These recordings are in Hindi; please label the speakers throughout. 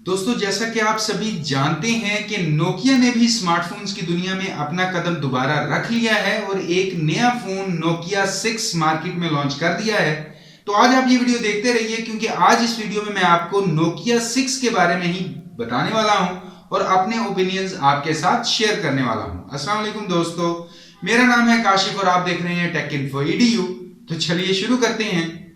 Speaker 1: दोस्तों, जैसा कि आप सभी जानते हैं कि नोकिया ने भी स्मार्टफोन्स की दुनिया में अपना कदम दोबारा रख लिया है और एक नया फोन नोकिया 6 मार्केट में लॉन्च कर दिया है। तो आज आप ये वीडियो देखते रहिए क्योंकि आज इस वीडियो में मैं आपको नोकिया 6 के बारे में ही बताने वाला हूं और अपने ओपिनियंस आपके साथ शेयर करने वाला हूं। अस्सलाम वालेकुम दोस्तों, मेरा नाम है काशिफ और आप देख रहे हैं टेक इन्फो EDU। तो चलिए शुरू करते हैं।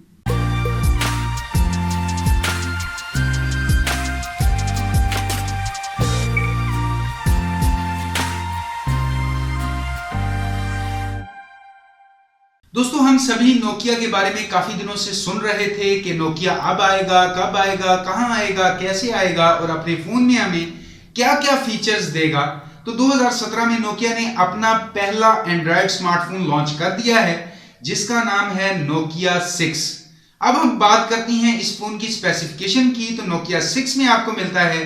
Speaker 1: दोस्तों, हम सभी नोकिया के बारे में काफी दिनों से सुन रहे थे कि नोकिया अब आएगा, कब आएगा, कहां आएगा, कैसे आएगा और अपने फोन में हमें क्या क्या फीचर्स देगा। तो 2017 में नोकिया ने अपना पहला एंड्रॉयड स्मार्टफोन लॉन्च कर दिया है जिसका नाम है नोकिया 6। अब हम बात करते हैं इस फोन की स्पेसिफिकेशन की। तो नोकिया 6 में आपको मिलता है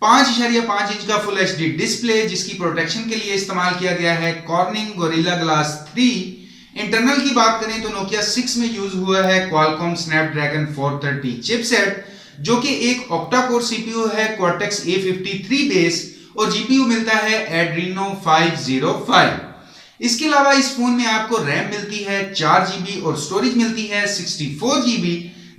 Speaker 1: 5.5 इंच का फुल HD डिस्प्ले जिसकी प्रोटेक्शन के लिए इस्तेमाल किया गया है कॉर्निंग गोरिल्ला ग्लास 3। इंटरनल की बात करें तो नोकिया 6 में यूज हुआ है क्वालकॉम स्नैपड्रैगन 430 चिपसेट जो कि एक ऑक्टा कोर सीपीयू है Cortex A53 बेस और जीपीयू मिलता है Adreno 505। इसके अलावा इस फोन में आपको रैम मिलती है 4GB और स्टोरेज मिलती है 64GB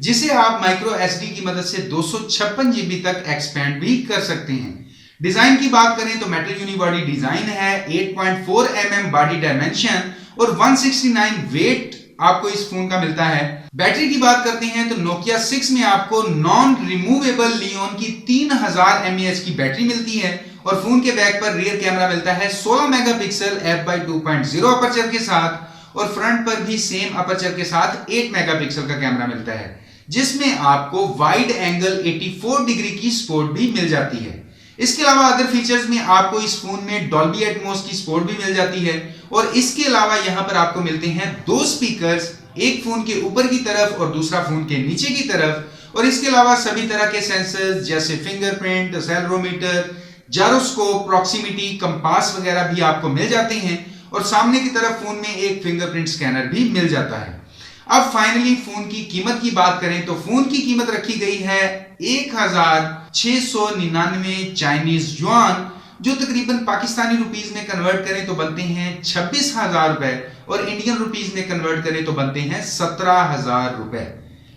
Speaker 1: जिसे आप माइक्रो SD की मदद से 256GB तक एक्सपेंड भी कर सकते हैं। डिजाइन की बात करें तो मेटल यूनिबॉडी डिजाइन है, 8.4 mm बॉडी डायमेंशन और 169 वेट आपको इस फोन का मिलता है। बैटरी की बात करते हैं तो नोकिया 6 में आपको नॉन रिमूवेबल लियोन की 3000 mAh की बैटरी मिलती है और फोन के बैक पर रियर कैमरा मिलता है 16 मेगापिक्सल f/2.0 अपर्चर के साथ और फ्रंट पर भी सेम अपर्चर के साथ 8 मेगापिक्सल का कैमरा मिलता है जिसमें आपको वाइड एंगल 84 डिग्री की सपोर्ट भी मिल जाती है। इसके अलावा अदर फीचर्स में आपको इस फोन में डॉल्बी एटमॉस की सपोर्ट भी मिल जाती है और इसके अलावा यहां पर आपको मिलते हैं 2 स्पीकर्स, एक फोन के ऊपर की तरफ और दूसरा फोन के नीचे की तरफ। और इसके अलावा सभी तरह के सेंसर्स जैसे fingerprint, accelerometer, gyroscope, proximity, compass वगैरह भी आपको मिल जाते हैं और सामने की तरफ फोन में एक फिंगरप्रिंट स्कैनर भी मिल जाता है। अब फाइनली फोन की कीमत की बात करें तो फोन की कीमत रखी गई है 1699 चाइनीज युआन जो तकरीबन पाकिस्तानी रुपीस में कन्वर्ट करें तो बनते हैं 26,000 रुपए और इंडियन रुपीस में कन्वर्ट करें तो बनते हैं 17,000 रुपए।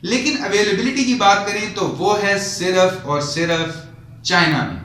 Speaker 1: लेकिन अवेलेबिलिटी की बात करें तो वो है सिर्फ और सिर्फ चाइना में।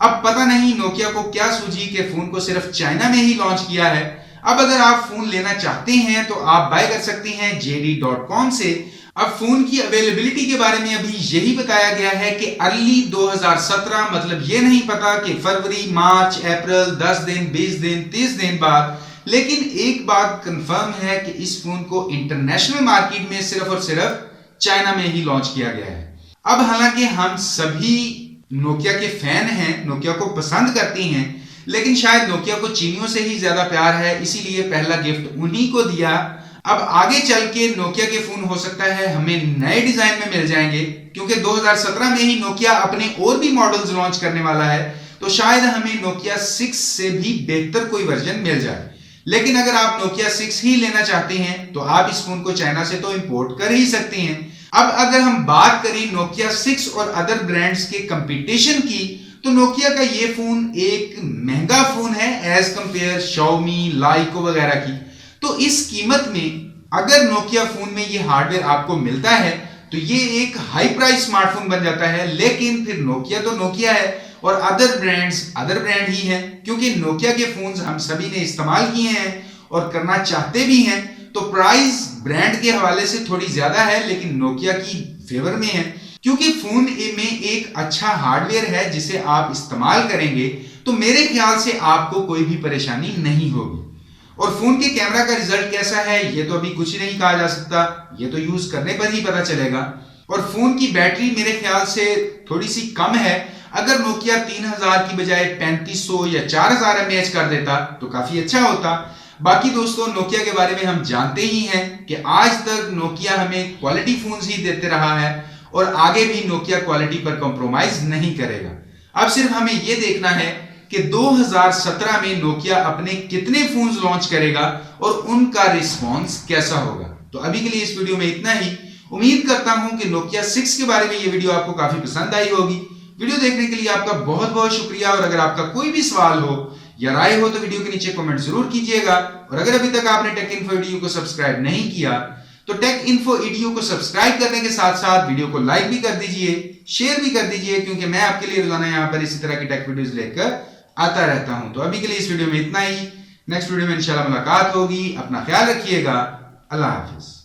Speaker 1: अब पता नहीं नोकिया को क्या सूझी कि फोन को सिर्फ चाइना में ही लॉन्च किया है। अब अगर आप फोन लेना चाहते हैं तो आप बाय कर सकते हैं JD.com से। अब फोन की अवेलेबिलिटी के बारे में अभी यही बताया गया है कि अर्ली 2017, मतलब ये नहीं पता कि फरवरी, मार्च, अप्रैल, 10 दिन, 20 दिन, 30 दिन बाद। लेकिन एक बात कंफर्म है कि इस फोन को इंटरनेशनल मार्केट में सिर्फ और सिर्फ चाइना में ही लॉन्च किया गया है। अब हालांकि हम सभी नोकिया के फैन हैं, नोकिया को पसंद करते हैं, लेकिन शायद नोकिया को चीनियों से ही ज्यादा प्यार है, इसीलिए पहला गिफ्ट उन्हीं को दिया। अब आगे चल के नोकिया के फोन हो सकता है हमें नए डिजाइन में मिल जाएंगे क्योंकि 2017 में ही नोकिया अपने और भी मॉडल्स लॉन्च करने वाला है, तो शायद हमें नोकिया 6 से भी बेहतर कोई वर्जन मिल जाए। लेकिन अगर आप नोकिया 6 ही लेना चाहते हैं तो आप इस फोन को चाइना से तो इंपोर्ट कर ही सकते हैं। अब अगर हम बात करें नोकिया 6 और अदर ब्रांड्स के कंपटीशन की तो नोकिया का ये फोन एक महंगा फोन है एज कंपेयर Xiaomi, लाइको वगैरह की। तो इस कीमत में अगर नोकिया फोन में ये हार्डवेयर आपको मिलता है तो ये एक हाई प्राइस स्मार्टफोन बन जाता है। लेकिन फिर नोकिया तो नोकिया है और अदर ब्रांड ही है क्योंकि नोकिया के फोन्स हम सभी ने इस्तेमाल किए हैं और करना चाहते भी हैं। तो प्राइस ब्रांड के हवाले से थोड़ी ज्यादा है लेकिन नोकिया की फेवर में है क्योंकि फोन में एक अच्छा हार्डवेयर है जिसे आप इस्तेमाल करेंगे तो मेरे ख्याल से आपको कोई भी परेशानी नहीं होगी। और फोन के कैमरा का रिजल्ट कैसा है ये तो अभी कुछ नहीं कहा जा सकता, ये तो यूज करने पर ही पता चलेगा। और फोन की बैटरी मेरे ख्याल से थोड़ी सी कम है। अगर नोकिया 3000 की बजाय 3500 या 4000 mAh कर देता तो काफी अच्छा होता। बाकी दोस्तों, नोकिया के बारे में हम जानते ही हैं कि आज तक नोकिया हमें क्वालिटी फोन्स ही देते रहा है और आगे भी नोकिया क्वालिटी पर कॉम्प्रोमाइज नहीं करेगा। अब सिर्फ हमें यह देखना है कि 2017 में नोकिया अपने कितने फोन्स लॉन्च करेगा और उनका रिस्पॉन्स कैसा होगा। तो अभी के लिए इस वीडियो में इतना ही। उम्मीद करता हूं कि नोकिया 6 के बारे में ये वीडियो आपको काफी पसंद आई होगी। वीडियो देखने के लिए आपका बहुत बहुत शुक्रिया। और अगर आपका कोई भी सवाल हो या राय हो तो वीडियो के नीचे कमेंट जरूर कीजिएगा। और अगर अभी तक आपने टेक इन्फो ईडीयू को सब्सक्राइब नहीं किया तो टेक इन्फो ईडीयू को सब्सक्राइब करने के साथ साथ वीडियो को लाइक भी कर दीजिए, शेयर भी कर दीजिए, क्योंकि मैं आपके लिए रोजाना यहाँ पर इसी तरह की टेक वीडियोस लेकर आता रहता हूं। तो अभी के लिए इस वीडियो में इतना ही। नेक्स्ट वीडियो में इंशाल्लाह मुलाकात होगी। अपना ख्याल रखिएगा। अल्लाह हाफिज।